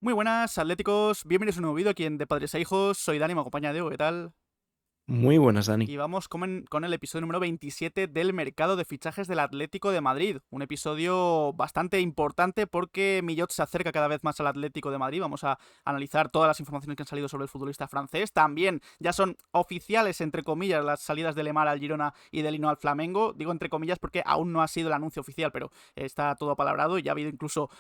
Muy buenas, atléticos. Bienvenidos a un nuevo vídeo aquí en De Padres a Hijos. Soy Dani, me acompaña Diego, ¿qué tal? Muy buenas, Dani. Y vamos con el episodio número 27 del mercado de fichajes del Atlético de Madrid. Un episodio bastante importante porque Millot se acerca cada vez más al Atlético de Madrid. Vamos a analizar todas las informaciones que han salido sobre el futbolista francés. También ya son oficiales, entre comillas, las salidas de Lemar al Girona y de Lino al Flamengo. Digo entre comillas porque aún no ha sido el anuncio oficial, pero está todo apalabrado y ya ha habido incluso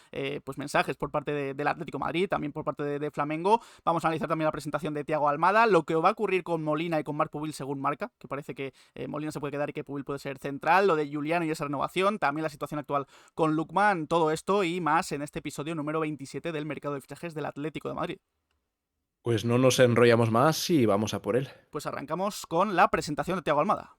pues mensajes por parte del Atlético de Madrid, también por parte de Flamengo. Vamos a analizar también la presentación de Thiago Almada, lo que va a ocurrir con Molina y con Marc Pubil según marca, que parece que Molina se puede quedar y que Pubil puede ser central, lo de Juliano y esa renovación, también la situación actual con Lookman, todo esto y más en este episodio número 27 del mercado de fichajes del Atlético de Madrid. Pues no nos enrollamos más y vamos a por él. Pues arrancamos con la presentación de Thiago Almada.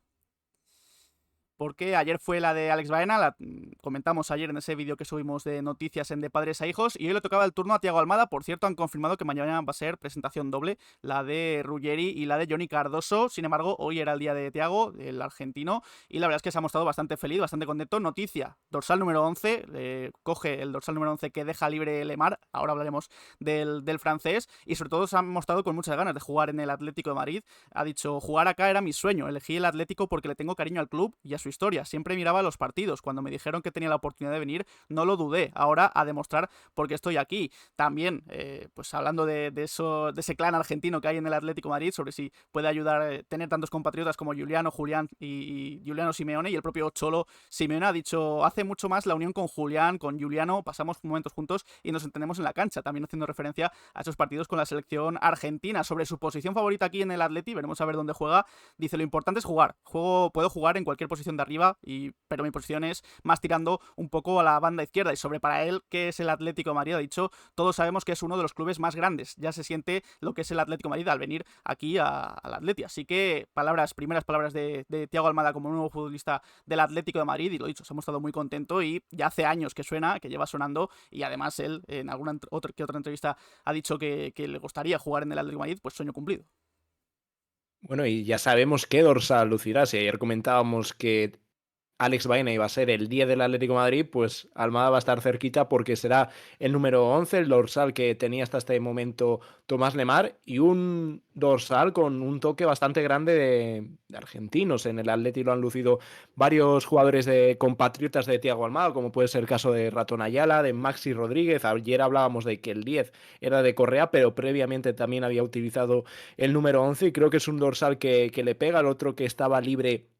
Porque ayer fue la de Alex Baena, la comentamos ayer en ese vídeo que subimos de noticias en De Padres a Hijos, y hoy le tocaba el turno a Thiago Almada. Por cierto, han confirmado que mañana va a ser presentación doble, la de Ruggeri y la de Johnny Cardoso. Sin embargo, hoy era el día de Thiago, el argentino, y la verdad es que se ha mostrado bastante feliz, bastante contento. Noticia, dorsal número 11, coge el dorsal número 11 que deja libre Lemar, ahora hablaremos del francés, y sobre todo se ha mostrado con muchas ganas de jugar en el Atlético de Madrid. Ha dicho, jugar acá era mi sueño, elegí el Atlético porque le tengo cariño al club y a su historia. Siempre miraba los partidos. Cuando me dijeron que tenía la oportunidad de venir, no lo dudé. Ahora a demostrar por qué estoy aquí. También, pues hablando de ese clan argentino que hay en el Atlético de Madrid, sobre si puede ayudar tener tantos compatriotas como Juliano, Julián y Juliano Simeone, y el propio Cholo Simeone ha dicho, hace mucho más la unión con Julián, con Juliano, pasamos momentos juntos y nos entendemos en la cancha, también haciendo referencia a esos partidos con la selección argentina. Sobre su posición favorita aquí en el Atleti, veremos a ver dónde juega. Dice, lo importante es jugar. Puedo jugar en cualquier posición de arriba, pero mi posición es más tirando un poco a la banda izquierda. Y sobre para él, que es el Atlético de Madrid, ha dicho, todos sabemos que es uno de los clubes más grandes. Ya se siente lo que es el Atlético de Madrid al venir aquí al Atleti. Así que primeras palabras de Thiago Almada como nuevo futbolista del Atlético de Madrid, y lo dicho, se ha mostrado muy contento y ya hace años que suena, que lleva sonando, y además él en alguna otra entrevista ha dicho que le gustaría jugar en el Atlético de Madrid, pues sueño cumplido. Bueno, y ya sabemos qué dorsal lucirá. Si ayer comentábamos que Alex Baena iba a ser el 10 del Atlético de Madrid, pues Almada va a estar cerquita porque será el número 11, el dorsal que tenía hasta este momento Tomás Lemar, y un dorsal con un toque bastante grande de argentinos. En el Atleti lo han lucido varios jugadores de compatriotas de Thiago Almada, como puede ser el caso de Ratón Ayala, de Maxi Rodríguez. Ayer hablábamos de que el 10 era de Correa, pero previamente también había utilizado el número 11 y creo que es un dorsal que le pega. El otro que estaba libre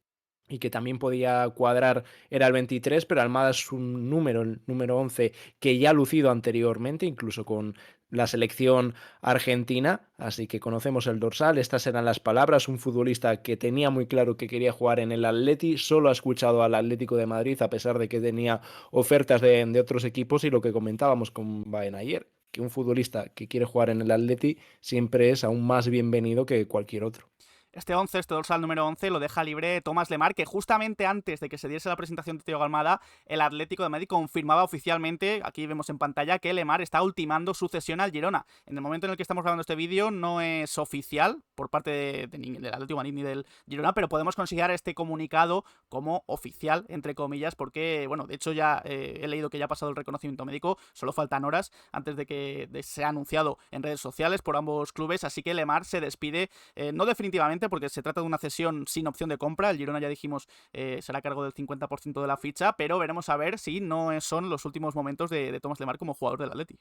y que también podía cuadrar era el 23, pero Almada es un número, el número 11, que ya ha lucido anteriormente, incluso con la selección argentina, así que conocemos el dorsal. Estas eran las palabras, un futbolista que tenía muy claro que quería jugar en el Atleti, solo ha escuchado al Atlético de Madrid, a pesar de que tenía ofertas de otros equipos, y lo que comentábamos con Baena ayer, que un futbolista que quiere jugar en el Atleti siempre es aún más bienvenido que cualquier otro. Este dorsal número 11, lo deja libre Tomás Lemar, que justamente antes de que se diese la presentación de Thiago Almada, el Atlético de Madrid confirmaba oficialmente, aquí vemos en pantalla, que Lemar está ultimando su cesión al Girona. En el momento en el que estamos grabando este vídeo no es oficial por parte del Atlético de Madrid ni del Girona, pero podemos considerar este comunicado como oficial, entre comillas, porque, bueno, de hecho ya he leído que ya ha pasado el reconocimiento médico, solo faltan horas antes de que sea anunciado en redes sociales por ambos clubes, así que Lemar se despide, no definitivamente, porque se trata de una cesión sin opción de compra. El Girona, ya dijimos, será a cargo del 50% de la ficha, pero veremos a ver si no son los últimos momentos de Thomas Lemar como jugador del Atleti.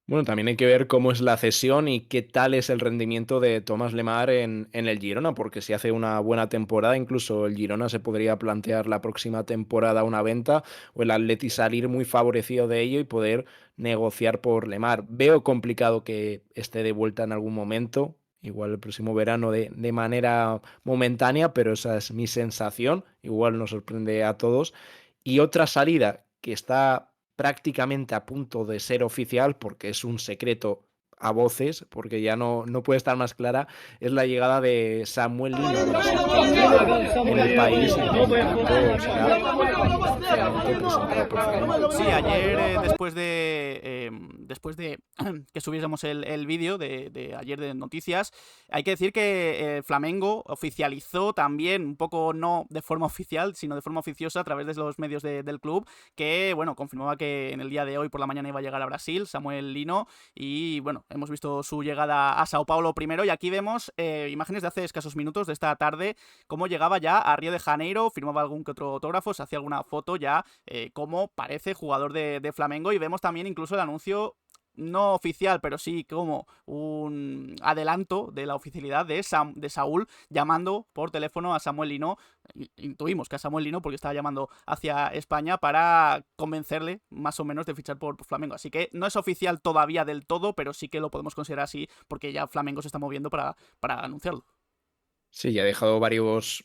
Bueno, también hay que ver cómo es la cesión y qué tal es el rendimiento de Thomas Lemar en el Girona, porque si hace una buena temporada, incluso el Girona se podría plantear la próxima temporada una venta, o el Atleti salir muy favorecido de ello y poder negociar por Lemar. Veo complicado que esté de vuelta en algún momento, igual el próximo verano de manera momentánea, pero esa es mi sensación, igual nos sorprende a todos. Y otra salida que está prácticamente a punto de ser oficial, porque es un secreto a voces, porque ya no puede estar más clara, es la llegada de Samuel Lino, el brasileño, en el país y por tanto será oficialmente presentado por Flamengo. Sí, ayer después de que subiésemos el vídeo de ayer de noticias, hay que decir que Flamengo oficializó también, un poco no de forma oficial, sino de forma oficiosa a través de los medios del club, que bueno, confirmaba que en el día de hoy por la mañana iba a llegar a Brasil, Samuel Lino, y bueno, hemos visto su llegada a Sao Paulo primero, y aquí vemos imágenes de hace escasos minutos de esta tarde, cómo llegaba ya a Río de Janeiro, firmaba algún que otro autógrafo, se hacía alguna foto ya, como parece jugador de Flamengo, y vemos también incluso el anuncio no oficial, pero sí como un adelanto de la oficialidad de Saúl llamando por teléfono a Samuel Lino. Intuimos que a Samuel Lino porque estaba llamando hacia España para convencerle más o menos de fichar por Flamengo. Así que no es oficial todavía del todo, pero sí que lo podemos considerar así porque ya Flamengo se está moviendo para anunciarlo. Sí, ya ha dejado varios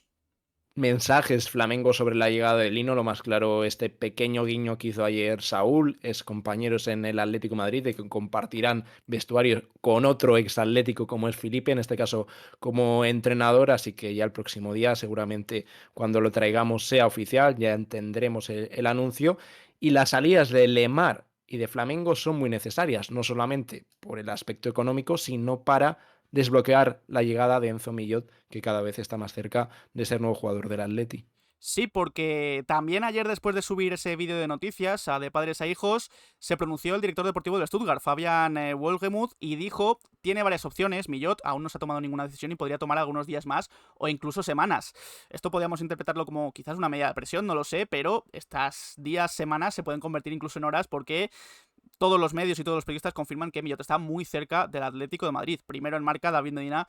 mensajes Flamengo sobre la llegada de Lino, lo más claro este pequeño guiño que hizo ayer Saúl, es compañeros en el Atlético de Madrid, de que compartirán vestuario con otro exatlético como es Felipe, en este caso como entrenador, así que ya el próximo día seguramente cuando lo traigamos sea oficial, ya tendremos el anuncio, y las salidas de Lemar y de Flamengo son muy necesarias, no solamente por el aspecto económico, sino para desbloquear la llegada de Enzo Millot, que cada vez está más cerca de ser nuevo jugador del Atleti. Sí, porque también ayer después de subir ese vídeo de noticias a De Padres a Hijos, se pronunció el director deportivo del Stuttgart, Fabian Wohlgemuth, y dijo, tiene varias opciones, Millot aún no se ha tomado ninguna decisión y podría tomar algunos días más o incluso semanas. Esto podríamos interpretarlo como quizás una medida de presión, no lo sé, pero estas días, semanas se pueden convertir incluso en horas porque todos los medios y todos los periodistas confirman que Millot está muy cerca del Atlético de Madrid. Primero en marca, David Medina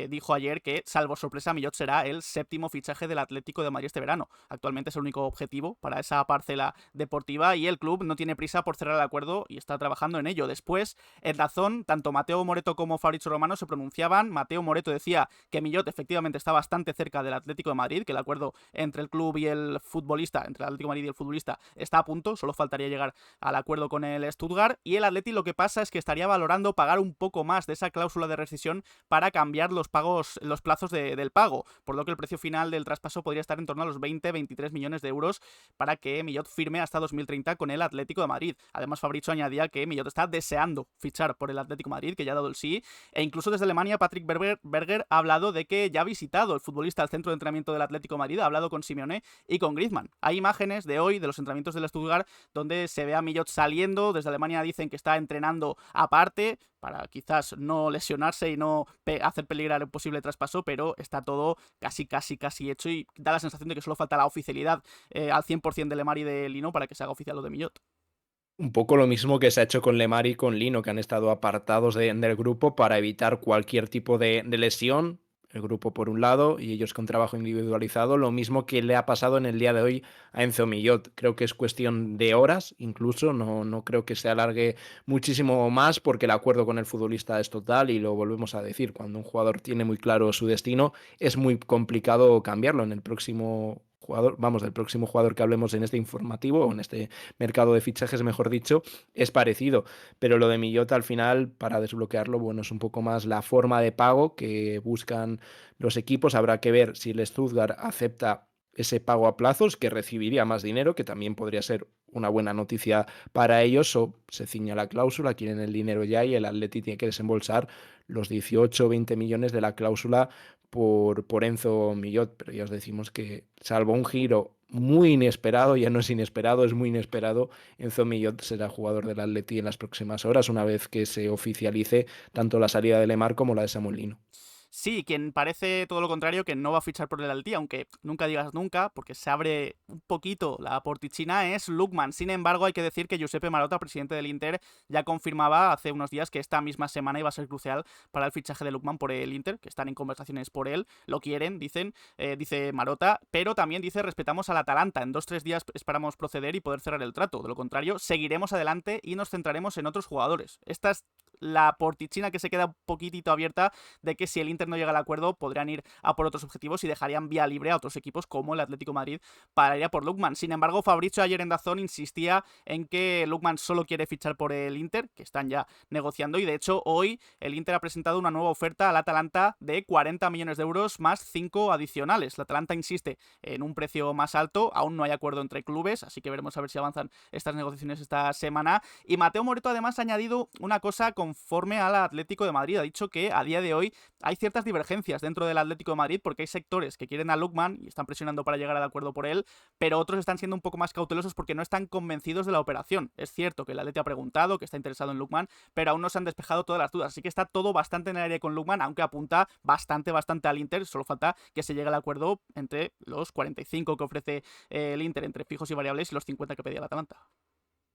dijo ayer que, salvo sorpresa, Millot será el séptimo fichaje del Atlético de Madrid este verano. Actualmente es el único objetivo para esa parcela deportiva y el club no tiene prisa por cerrar el acuerdo y está trabajando en ello. Después, en Dazón, tanto Mateo Moreto como Fabrizio Romano se pronunciaban. Mateo Moreto decía que Millot efectivamente está bastante cerca del Atlético de Madrid, que el acuerdo entre el club y el futbolista, entre el Atlético de Madrid y el futbolista, está a punto, solo faltaría llegar al acuerdo con el Stuttgart. Y el Atleti lo que pasa es que estaría valorando pagar un poco más de esa cláusula de rescisión para cambiar los plazos del pago, por lo que el precio final del traspaso podría estar en torno a los 20-23 millones de euros para que Millot firme hasta 2030 con el Atlético de Madrid. Además, Fabrizio añadía que Millot está deseando fichar por el Atlético de Madrid, que ya ha dado el sí, e incluso desde Alemania Patrick Berger ha hablado de que ya ha visitado el futbolista al centro de entrenamiento del Atlético de Madrid, ha hablado con Simeone y con Griezmann. Hay imágenes de hoy de los entrenamientos del Stuttgart donde se ve a Millot saliendo. Desde Alemania dicen que está entrenando aparte para quizás no lesionarse y no hacer peligrar el posible traspaso, pero está todo casi hecho y da la sensación de que solo falta la oficialidad al 100% de Lemar y de Lino para que se haga oficial lo de Millot. Un poco lo mismo que se ha hecho con Lemar y con Lino, que han estado apartados del grupo para evitar cualquier tipo de lesión. El grupo por un lado y ellos con trabajo individualizado, lo mismo que le ha pasado en el día de hoy a Enzo Millot. Creo que es cuestión de horas, incluso, no creo que se alargue muchísimo más porque el acuerdo con el futbolista es total y lo volvemos a decir, cuando un jugador tiene muy claro su destino es muy complicado cambiarlo en el próximo jugador, vamos, del próximo jugador que hablemos en este informativo o en este mercado de fichajes, mejor dicho, es parecido. Pero lo de Millota al final, para desbloquearlo, bueno, es un poco más la forma de pago que buscan los equipos. Habrá que ver si el Stuttgart acepta ese pago a plazos, que recibiría más dinero, que también podría ser una buena noticia para ellos, o se ciña la cláusula, quieren el dinero ya y el Atleti tiene que desembolsar los 18 o 20 millones de la cláusula por Enzo Millot, pero ya os decimos que salvo un giro muy inesperado, ya no es inesperado, es muy inesperado, Enzo Millot será jugador del Atleti en las próximas horas, una vez que se oficialice tanto la salida de Lemar como la de Samuel Lino. Sí, quien parece todo lo contrario, que no va a fichar por el Atleti, aunque nunca digas nunca, porque se abre un poquito la portichina, es Lookman. Sin embargo, hay que decir que Giuseppe Marotta, presidente del Inter, ya confirmaba hace unos días que esta misma semana iba a ser crucial para el fichaje de Lookman por el Inter, que están en conversaciones por él, lo quieren, dicen, dice Marotta, pero también dice respetamos al Atalanta, en 2-3 días esperamos proceder y poder cerrar el trato, de lo contrario, seguiremos adelante y nos centraremos en otros jugadores. Esta es la portichina que se queda un poquitito abierta de que si el Inter no llega al acuerdo podrían ir a por otros objetivos y dejarían vía libre a otros equipos como el Atlético de Madrid para ir a por Lookman. Sin embargo, Fabrizio ayer en DAZN insistía en que Lookman solo quiere fichar por el Inter, que están ya negociando, y de hecho hoy el Inter ha presentado una nueva oferta al Atalanta de 40 millones de euros más 5 adicionales. El Atalanta insiste en un precio más alto, aún no hay acuerdo entre clubes, así que veremos a ver si avanzan estas negociaciones esta semana. Y Mateo Moreto además ha añadido una cosa conforme al Atlético de Madrid. Ha dicho que a día de hoy hay ciertas divergencias dentro del Atlético de Madrid porque hay sectores que quieren a Lookman y están presionando para llegar al acuerdo por él, pero otros están siendo un poco más cautelosos porque no están convencidos de la operación. Es cierto que el Atleti ha preguntado, que está interesado en Lookman, pero aún no se han despejado todas las dudas, así que está todo bastante en el aire con Lookman, aunque apunta bastante al Inter. Solo falta que se llegue al acuerdo entre los 45 que ofrece el Inter entre fijos y variables y los 50 que pedía el Atalanta.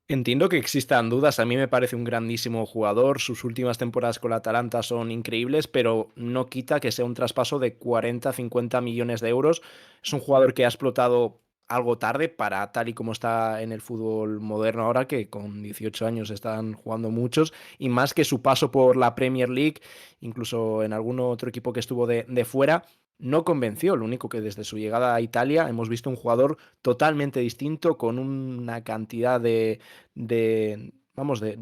Entiendo que existan dudas, a mí me parece un grandísimo jugador, sus últimas temporadas con la Atalanta son increíbles, pero no quita que sea un traspaso de 40-50 millones de euros. Es un jugador que ha explotado algo tarde para tal y como está en el fútbol moderno ahora, que con 18 años están jugando muchos, y más que su paso por la Premier League, incluso en algún otro equipo que estuvo de fuera, no convenció. Lo único que desde su llegada a Italia hemos visto un jugador totalmente distinto, con una cantidad de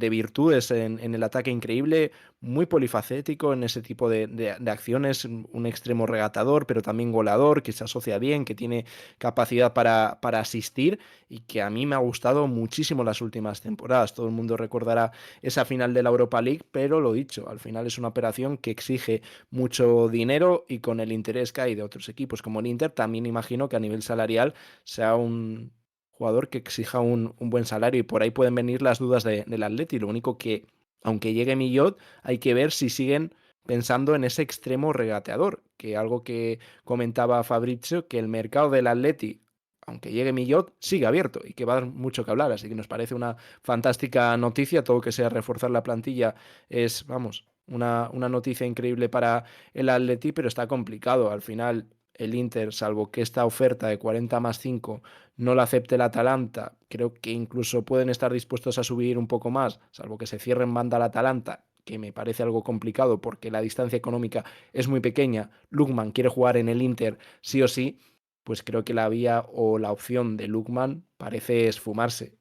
virtudes en el ataque increíble, muy polifacético en ese tipo de acciones, un extremo regatador, pero también goleador, que se asocia bien, que tiene capacidad para asistir y que a mí me ha gustado muchísimo las últimas temporadas. Todo el mundo recordará esa final de la Europa League, pero lo dicho, al final es una operación que exige mucho dinero y con el interés que hay de otros equipos como el Inter, también imagino que a nivel salarial sea un jugador que exija un buen salario y por ahí pueden venir las dudas del Atleti. Lo único que, aunque llegue Millot, hay que ver si siguen pensando en ese extremo regateador, que algo que comentaba Fabrizio, que el mercado del Atleti, aunque llegue Millot, sigue abierto y que va a dar mucho que hablar, así que nos parece una fantástica noticia. Todo que sea reforzar la plantilla es, vamos, una noticia increíble para el Atleti, pero está complicado. Al final el Inter, salvo que esta oferta de 40 más 5 no la acepte el Atalanta, creo que incluso pueden estar dispuestos a subir un poco más, salvo que se cierre en banda al Atalanta, que me parece algo complicado porque la distancia económica es muy pequeña. Lookman quiere jugar en el Inter sí o sí, pues creo que la vía o la opción de Lookman parece esfumarse.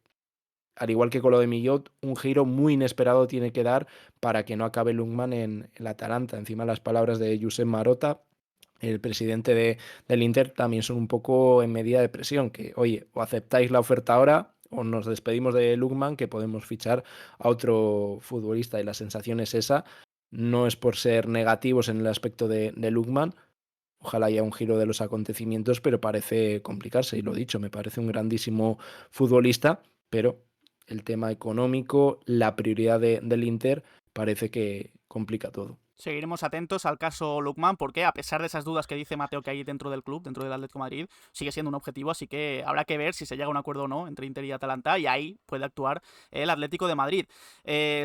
Al igual que con lo de Millot, un giro muy inesperado tiene que dar para que no acabe Lookman en el Atalanta. Encima las palabras de Josep Marotta, el presidente del Inter, también son un poco en medida de presión, que oye, o aceptáis la oferta ahora o nos despedimos de Lookman, que podemos fichar a otro futbolista, y la sensación es esa. No es por ser negativos en el aspecto de Lookman, ojalá haya un giro de los acontecimientos, pero parece complicarse, y lo dicho, me parece un grandísimo futbolista, pero el tema económico, la prioridad del Inter, parece que complica todo. Seguiremos atentos al caso Lookman porque, a pesar de esas dudas que dice Mateo que hay dentro del club, dentro del Atlético de Madrid, sigue siendo un objetivo, así que habrá que ver si se llega a un acuerdo o no entre Inter y Atalanta, y ahí puede actuar el Atlético de Madrid.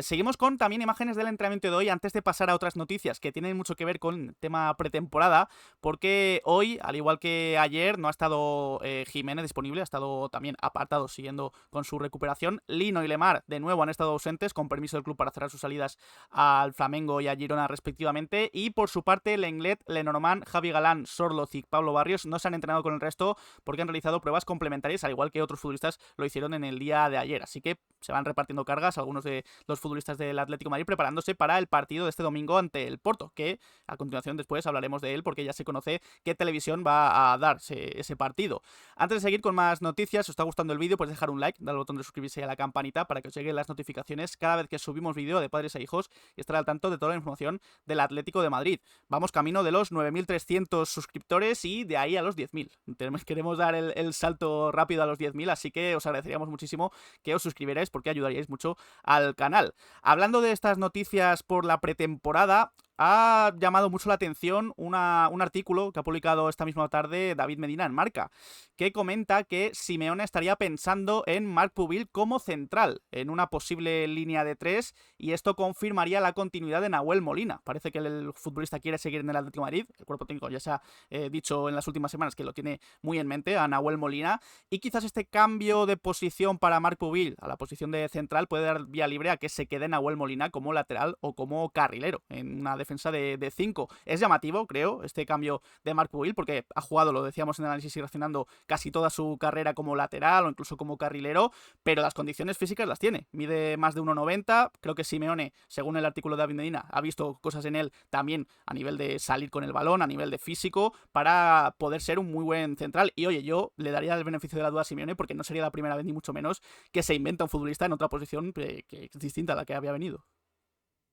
Seguimos con también imágenes del entrenamiento de hoy antes de pasar a otras noticias que tienen mucho que ver con el tema pretemporada, porque hoy, al igual que ayer, no ha estado Jiménez disponible, ha estado también apartado siguiendo con su recuperación. Lino y Lemar de nuevo han estado ausentes, con permiso del club para cerrar sus salidas al Flamengo y a Girona respectivamente, y por su parte Lenglet, Lenormand, Javi Galán, Sorloz y Pablo Barrios no se han entrenado con el resto porque han realizado pruebas complementarias, al igual que otros futbolistas lo hicieron en el día de ayer, así que se van repartiendo cargas algunos de los futbolistas del Atlético de Madrid preparándose para el partido de este domingo ante el Porto, que a continuación después hablaremos de él porque ya se conoce qué televisión va a darse ese partido. Antes de seguir con más noticias, si os está gustando el vídeo, pues dejar un like, dar al botón de suscribirse y a la campanita para que os lleguen las notificaciones cada vez que subimos vídeo de Padres e Hijos y estar al tanto de toda la información del Atlético de Madrid. Vamos camino de los 9.300 suscriptores y de ahí a los 10.000. Queremos dar el salto rápido a los 10.000, así que os agradeceríamos muchísimo que os suscribierais porque ayudaríais mucho al canal. Hablando de estas noticias por la pretemporada, ha llamado mucho la atención un artículo que ha publicado esta misma tarde David Medina en Marca, que comenta que Simeone estaría pensando en Marc Pubil como central, en una posible línea de 3, y esto confirmaría la continuidad de Nahuel Molina. Parece que el futbolista quiere seguir en el Atlético de Madrid, el cuerpo técnico ya se ha dicho en las últimas semanas que lo tiene muy en mente, a Nahuel Molina, y quizás este cambio de posición para Marc Pubil a la posición de central puede dar vía libre a que se quede Nahuel Molina como lateral o como carrilero en una defensa de 5. Es llamativo, creo, este cambio de Marc Pubil, porque ha jugado, lo decíamos en análisis y reaccionando, casi toda su carrera como lateral o incluso como carrilero, pero las condiciones físicas las tiene. Mide más de 1,90. Creo que Simeone, según el artículo de David Medina, ha visto cosas en él también a nivel de salir con el balón, a nivel de físico, para poder ser un muy buen central. Y oye, yo le daría el beneficio de la duda a Simeone, porque no sería la primera vez ni mucho menos que se inventa un futbolista en otra posición que es distinta a la que había venido.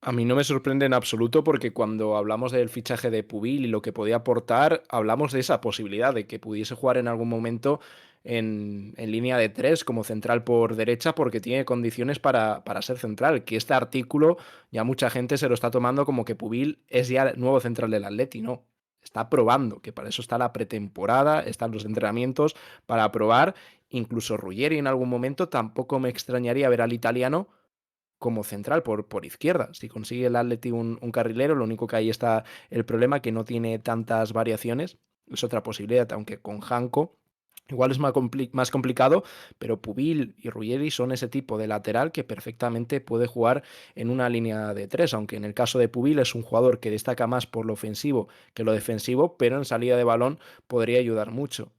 A mí no me sorprende en absoluto porque cuando hablamos del fichaje de Pubil y lo que podía aportar, hablamos de esa posibilidad de que pudiese jugar en algún momento en línea de 3 como central por derecha porque tiene condiciones para ser central. Que este artículo ya mucha gente se lo está tomando como que Pubil es ya el nuevo central del Atleti, no. Está probando, que para eso está la pretemporada, están los entrenamientos para probar. Incluso Ruggeri en algún momento tampoco me extrañaría ver al italiano como central por izquierda. Si consigue el Atleti un carrilero, lo único que ahí está el problema, que no tiene tantas variaciones. Es otra posibilidad, aunque con Janko igual es más complicado, pero Pubil y Ruggeri son ese tipo de lateral que perfectamente puede jugar en una línea de 3, aunque en el caso de Pubil es un jugador que destaca más por lo ofensivo que lo defensivo, pero en salida de balón podría ayudar mucho.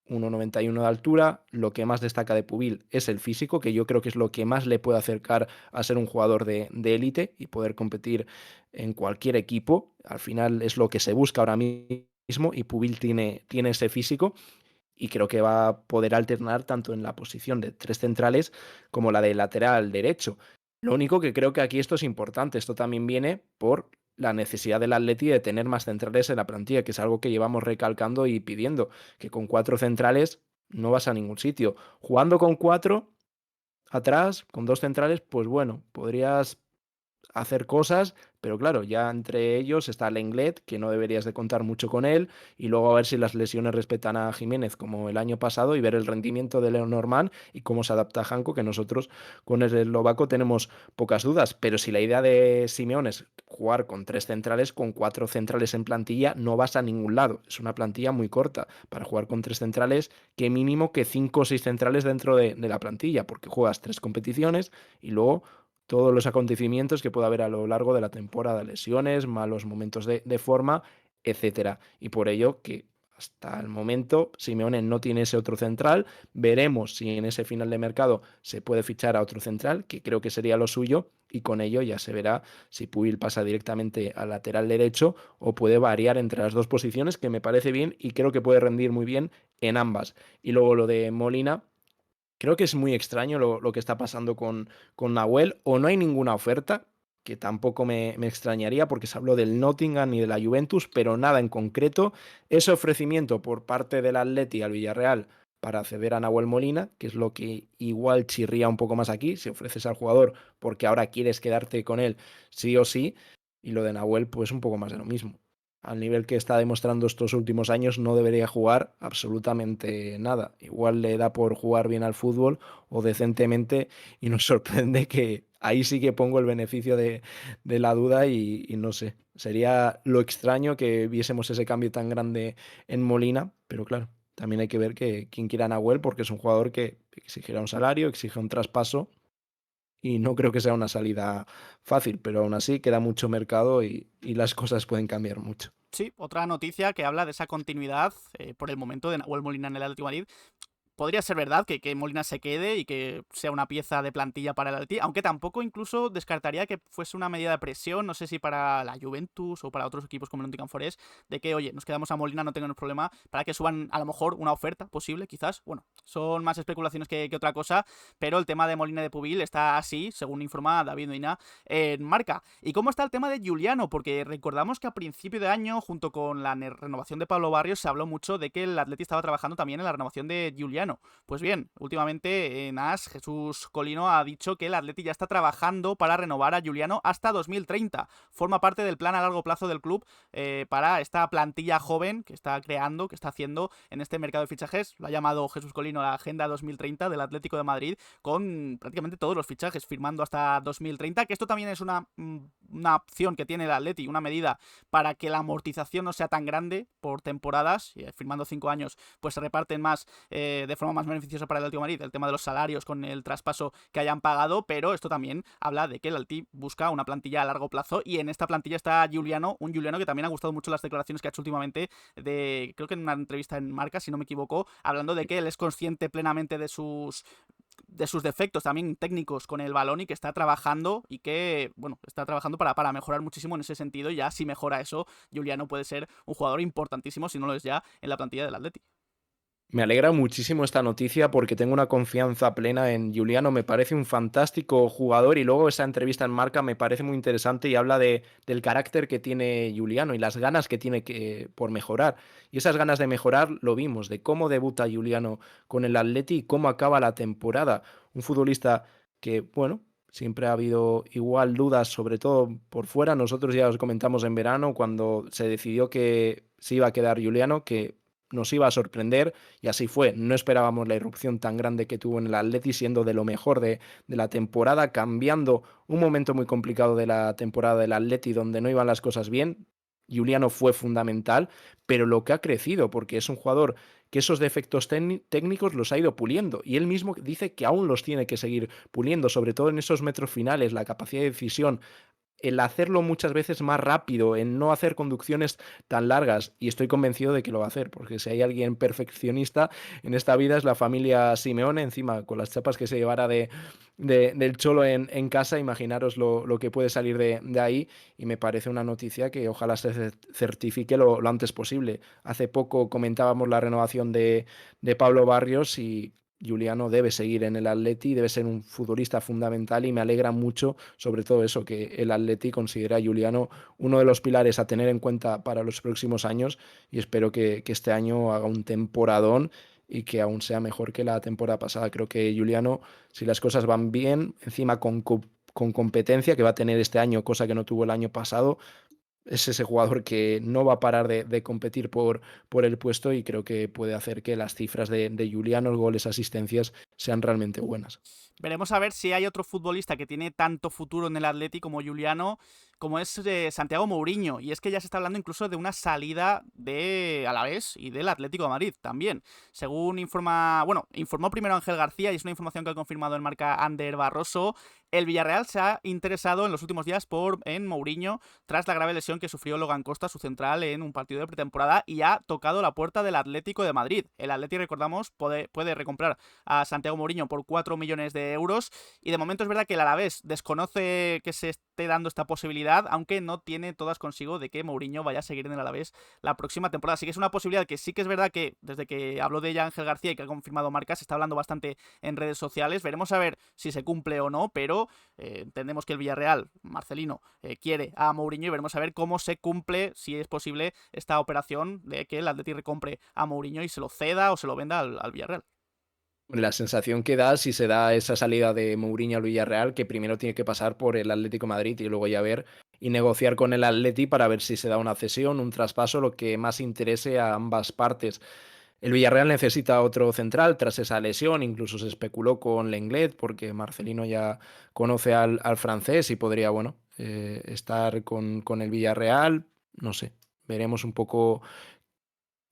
1,91 de altura. Lo que más destaca de Pubil es el físico, que yo creo que es lo que más le puede acercar a ser un jugador de élite y poder competir en cualquier equipo. Al final es lo que se busca ahora mismo y Pubil tiene ese físico y creo que va a poder alternar tanto en la posición de 3 centrales como la de lateral derecho. Lo único que creo que aquí esto es importante, esto también viene por la necesidad del Atleti de tener más centrales en la plantilla, que es algo que llevamos recalcando y pidiendo, que con 4 centrales no vas a ningún sitio. Jugando con 4 atrás, con 2 centrales, pues bueno, podrías hacer cosas, pero claro, ya entre ellos está Lenglet, que no deberías de contar mucho con él, y luego a ver si las lesiones respetan a Jiménez como el año pasado y ver el rendimiento de Lenormand y cómo se adapta a Janko, que nosotros con el eslovaco tenemos pocas dudas, pero si la idea de Simeone es jugar con 3 centrales, con 4 centrales en plantilla, no vas a ningún lado, es una plantilla muy corta para jugar con 3 centrales, que mínimo que 5 o 6 centrales dentro de la plantilla, porque juegas 3 competiciones y luego todos los acontecimientos que pueda haber a lo largo de la temporada, lesiones, malos momentos de forma, etcétera. Y por ello que hasta el momento Simeone no tiene ese otro central. Veremos si en ese final de mercado se puede fichar a otro central, que creo que sería lo suyo, y con ello ya se verá si Puig pasa directamente al lateral derecho o puede variar entre las dos posiciones, que me parece bien y creo que puede rendir muy bien en ambas. Y luego lo de Molina, creo que es muy extraño lo que está pasando con Nahuel, o no hay ninguna oferta, que tampoco me extrañaría porque se habló del Nottingham y de la Juventus, pero nada en concreto. Ese ofrecimiento por parte del Atleti al Villarreal para ceder a Nahuel Molina, que es lo que igual chirría un poco más aquí, si ofreces al jugador porque ahora quieres quedarte con él sí o sí, y lo de Nahuel pues un poco más de lo mismo. Al nivel que está demostrando estos últimos años, no debería jugar absolutamente nada. Igual le da por jugar bien al fútbol o decentemente y nos sorprende que ahí sí que pongo el beneficio de la duda y no sé. Sería lo extraño que viésemos ese cambio tan grande en Molina, pero claro, también hay que ver que quien quiera a Nahuel porque es un jugador que exigirá un salario, exige un traspaso y no creo que sea una salida fácil, pero aún así queda mucho mercado y las cosas pueden cambiar mucho. Sí, otra noticia que habla de esa continuidad por el momento de Nahuel Molina en el Atlético de Madrid. Podría ser verdad que Molina se quede y que sea una pieza de plantilla para el Atleti, aunque tampoco incluso descartaría que fuese una medida de presión, no sé si para la Juventus o para otros equipos como el Nottingham Forest, de que, oye, nos quedamos a Molina, no tenemos problema, para que suban a lo mejor una oferta posible, quizás. Bueno, son más especulaciones que otra cosa, pero el tema de Molina y de Pubil está así, según informa David Medina en Marca. ¿Y cómo está el tema de Giuliano? Porque recordamos que a principio de año, junto con la renovación de Pablo Barrios, se habló mucho de que el Atleti estaba trabajando también en la renovación de Giuliano. Juliano. Pues bien, últimamente en AS, Jesús Colino ha dicho que el Atleti ya está trabajando para renovar a Juliano hasta 2030. Forma parte del plan a largo plazo del club para esta plantilla joven que está creando, que está haciendo en este mercado de fichajes. Lo ha llamado Jesús Colino la Agenda 2030 del Atlético de Madrid, con prácticamente todos los fichajes firmando hasta 2030, que esto también es una opción que tiene el Atleti, una medida para que la amortización no sea tan grande por temporadas, firmando 5 años pues se reparten más de forma más beneficiosa para el Atlético de Madrid, el tema de los salarios con el traspaso que hayan pagado, pero esto también habla de que el Atleti busca una plantilla a largo plazo, y en esta plantilla está Juliano, un Juliano que también ha gustado mucho las declaraciones que ha hecho últimamente, creo que en una entrevista en Marca, si no me equivoco, hablando de que él es consciente plenamente de sus defectos también técnicos con el balón, y que está trabajando y que, bueno, está trabajando para mejorar muchísimo en ese sentido. Y ya si mejora eso, Juliano puede ser un jugador importantísimo, si no lo es ya, en la plantilla del Atleti. Me alegra muchísimo esta noticia porque tengo una confianza plena en Juliano, me parece un fantástico jugador y luego esa entrevista en Marca me parece muy interesante y habla del carácter que tiene Juliano y las ganas que tiene por mejorar. Y esas ganas de mejorar lo vimos, de cómo debuta Juliano con el Atleti y cómo acaba la temporada. Un futbolista que, bueno, siempre ha habido igual dudas, sobre todo por fuera. Nosotros ya os comentamos en verano cuando se decidió que se iba a quedar Juliano, que nos iba a sorprender y así fue. No esperábamos la irrupción tan grande que tuvo en el Atleti, siendo de lo mejor de la temporada, cambiando un momento muy complicado de la temporada del Atleti donde no iban las cosas bien. Juliano fue fundamental, pero lo que ha crecido, porque es un jugador que esos defectos técnicos los ha ido puliendo y él mismo dice que aún los tiene que seguir puliendo, sobre todo en esos metros finales, la capacidad de decisión, el hacerlo muchas veces más rápido, en no hacer conducciones tan largas, y estoy convencido de que lo va a hacer, porque si hay alguien perfeccionista en esta vida es la familia Simeone, encima con las chapas que se llevara del Cholo en casa, imaginaros lo que puede salir de ahí, y me parece una noticia que ojalá se certifique lo antes posible. Hace poco comentábamos la renovación de Pablo Barrios y Juliano debe seguir en el Atleti, debe ser un futbolista fundamental y me alegra mucho sobre todo eso, que el Atleti considera a Juliano uno de los pilares a tener en cuenta para los próximos años y espero que este año haga un temporadón y que aún sea mejor que la temporada pasada. Creo que Juliano, si las cosas van bien, encima con competencia que va a tener este año, cosa que no tuvo el año pasado, es ese jugador que no va a parar de competir por el puesto y creo que puede hacer que las cifras de Juliano, goles, asistencias, sean realmente buenas. Veremos a ver si hay otro futbolista que tiene tanto futuro en el Atleti como Juliano, como es Santiago Mourinho. Y es que ya se está hablando incluso de una salida de Alavés y del Atlético de Madrid también. Según informó primero Ángel García, y es una información que ha confirmado en Marca Ander Barroso, el Villarreal se ha interesado en los últimos días en Mourinho tras la grave lesión que sufrió Logan Costa, su central, en un partido de pretemporada, y ha tocado la puerta del Atlético de Madrid. El Atleti, recordamos, puede recomprar a Santiago Mourinho por 4 millones de euros, y de momento es verdad que el Alavés desconoce que se esté dando esta posibilidad, aunque no tiene todas consigo de que Mourinho vaya a seguir en el Alavés la próxima temporada. Así que es una posibilidad que sí que es verdad que desde que habló de ella Ángel García y que ha confirmado Marca, se está hablando bastante en redes sociales. Veremos a ver si se cumple o no, pero entendemos que el Villarreal, Marcelino, quiere a Mourinho, y veremos a ver cómo se cumple, si es posible, esta operación de que el Atleti recompre a Mourinho y se lo ceda o se lo venda al Villarreal. La sensación que da si se da esa salida de Mourinho al Villarreal, que primero tiene que pasar por el Atlético de Madrid y luego ya ver y negociar con el Atleti para ver si se da una cesión, un traspaso, lo que más interese a ambas partes. El Villarreal necesita otro central tras esa lesión, incluso se especuló con Lenglet porque Marcelino ya conoce al francés y podría, bueno, estar con el Villarreal, no sé, veremos un poco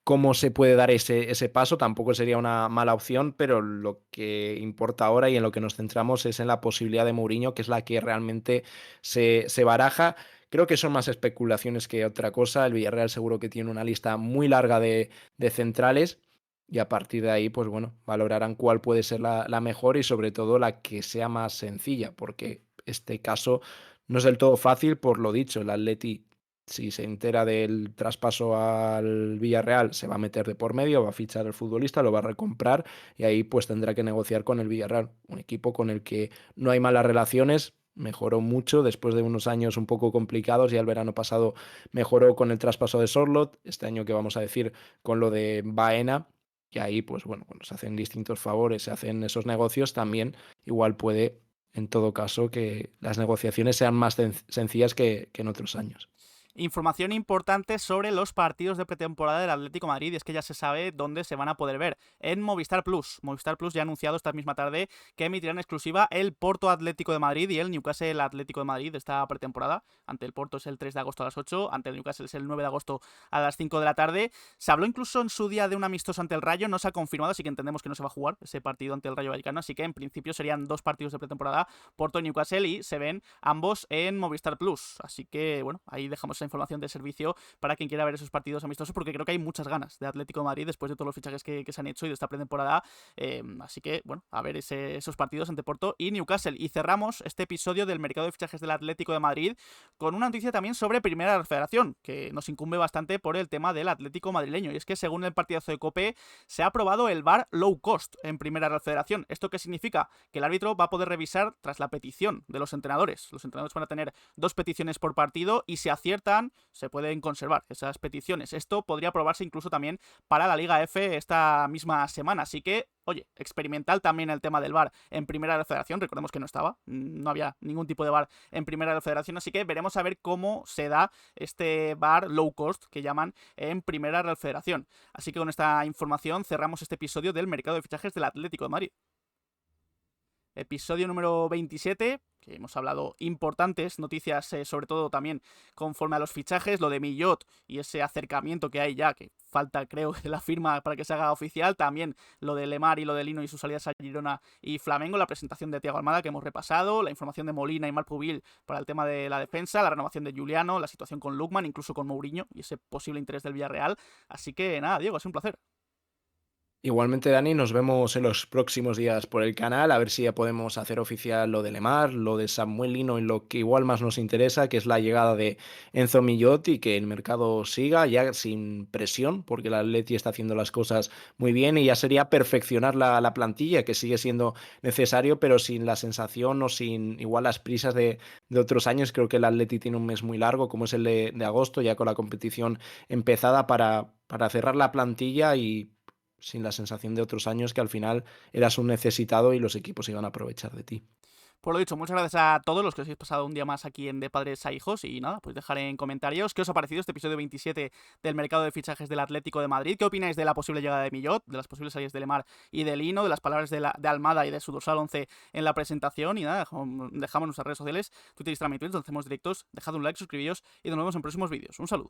cómo se puede dar ese paso, tampoco sería una mala opción, pero lo que importa ahora y en lo que nos centramos es en la posibilidad de Mourinho, que es la que realmente se baraja. Creo que son más especulaciones que otra cosa. El Villarreal seguro que tiene una lista muy larga de centrales y a partir de ahí, pues bueno, valorarán cuál puede ser la mejor y sobre todo la que sea más sencilla, porque este caso no es del todo fácil por lo dicho. El Atleti, si se entera del traspaso al Villarreal, se va a meter de por medio, va a fichar al futbolista, lo va a recomprar y ahí pues tendrá que negociar con el Villarreal, un equipo con el que no hay malas relaciones, mejoró mucho después de unos años un poco complicados, ya el verano pasado mejoró con el traspaso de Sorloth, este año que vamos a decir con lo de Baena, Y ahí, pues bueno, cuando se hacen distintos favores, se hacen esos negocios, también igual puede, en todo caso, que las negociaciones sean más sencillas que en otros años. Información importante sobre los partidos de pretemporada del Atlético de Madrid, y es que ya se sabe dónde se van a poder ver. En Movistar Plus. Movistar Plus ya ha anunciado esta misma tarde que emitirán exclusiva el Porto Atlético de Madrid y el Newcastle Atlético de Madrid de esta pretemporada. Ante el Porto es el 3 de agosto a las 8, ante el Newcastle es el 9 de agosto a las 5 de la tarde. Se habló incluso en su día de un amistoso ante el Rayo, no se ha confirmado, así que entendemos que no se va a jugar ese partido ante el Rayo Vallecano, así que en principio serían 2 partidos de pretemporada, Porto y Newcastle, y se ven ambos en Movistar Plus. Así que, bueno, ahí dejamos esa información de servicio para quien quiera ver esos partidos amistosos, porque creo que hay muchas ganas de Atlético de Madrid después de todos los fichajes que se han hecho y de esta pretemporada. Así que, bueno, a ver esos partidos ante Porto y Newcastle. Y cerramos este episodio del mercado de fichajes del Atlético de Madrid con una noticia también sobre Primera Federación, que nos incumbe bastante por el tema del Atlético madrileño. Y es que, según el partidazo de COPE, se ha aprobado el VAR low cost en Primera Federación. ¿Esto qué significa? Que el árbitro va a poder revisar tras la petición de los entrenadores. Los entrenadores van a tener 2 peticiones por partido y si aciertan, se pueden conservar esas peticiones. Esto podría aprobarse incluso también para la Liga F esta misma semana. Así que, oye, experimental también el tema del VAR en Primera Federación. Recordemos que no estaba, no había ningún tipo de VAR en Primera Federación. Así que veremos a ver cómo se da este VAR low cost que llaman en Primera Federación. Así que con esta información cerramos este episodio del mercado de fichajes del Atlético de Madrid. Episodio número 27, que hemos hablado importantes noticias, sobre todo también conforme a los fichajes, lo de Millot y ese acercamiento que hay ya, que falta creo la firma para que se haga oficial, también lo de Lemar y lo de Lino y sus salidas a Girona y Flamengo, la presentación de Thiago Almada que hemos repasado, la información de Molina y Marpubil para el tema de la defensa, la renovación de Juliano, la situación con Lukman, incluso con Mourinho y ese posible interés del Villarreal. Así que nada, Diego, es un placer. Igualmente, Dani, nos vemos en los próximos días por el canal, a ver si ya podemos hacer oficial lo de Lemar, lo de Samuel Lino y lo que igual más nos interesa, que es la llegada de Enzo Millot y que el mercado siga ya sin presión, porque el Atleti está haciendo las cosas muy bien y ya sería perfeccionar la plantilla, que sigue siendo necesario, pero sin la sensación o sin igual las prisas de otros años. Creo que el Atleti tiene un mes muy largo, como es el de agosto, ya con la competición empezada para cerrar la plantilla y sin la sensación de otros años que al final eras un necesitado y los equipos iban a aprovechar de ti. Por lo dicho, muchas gracias a todos los que os habéis pasado un día más aquí en De Padres a Hijos. Y nada, pues dejar en comentarios qué os ha parecido este episodio 27 del mercado de fichajes del Atlético de Madrid. ¿Qué opináis de la posible llegada de Millot, de las posibles salidas de Lemar y de Lino, de las palabras de Almada y de su dorsal 11 en la presentación? Y nada, dejamos nuestras redes sociales, Twitter, Instagram y Twitch, donde hacemos directos. Dejad un like, suscribíos y nos vemos en próximos vídeos. Un saludo.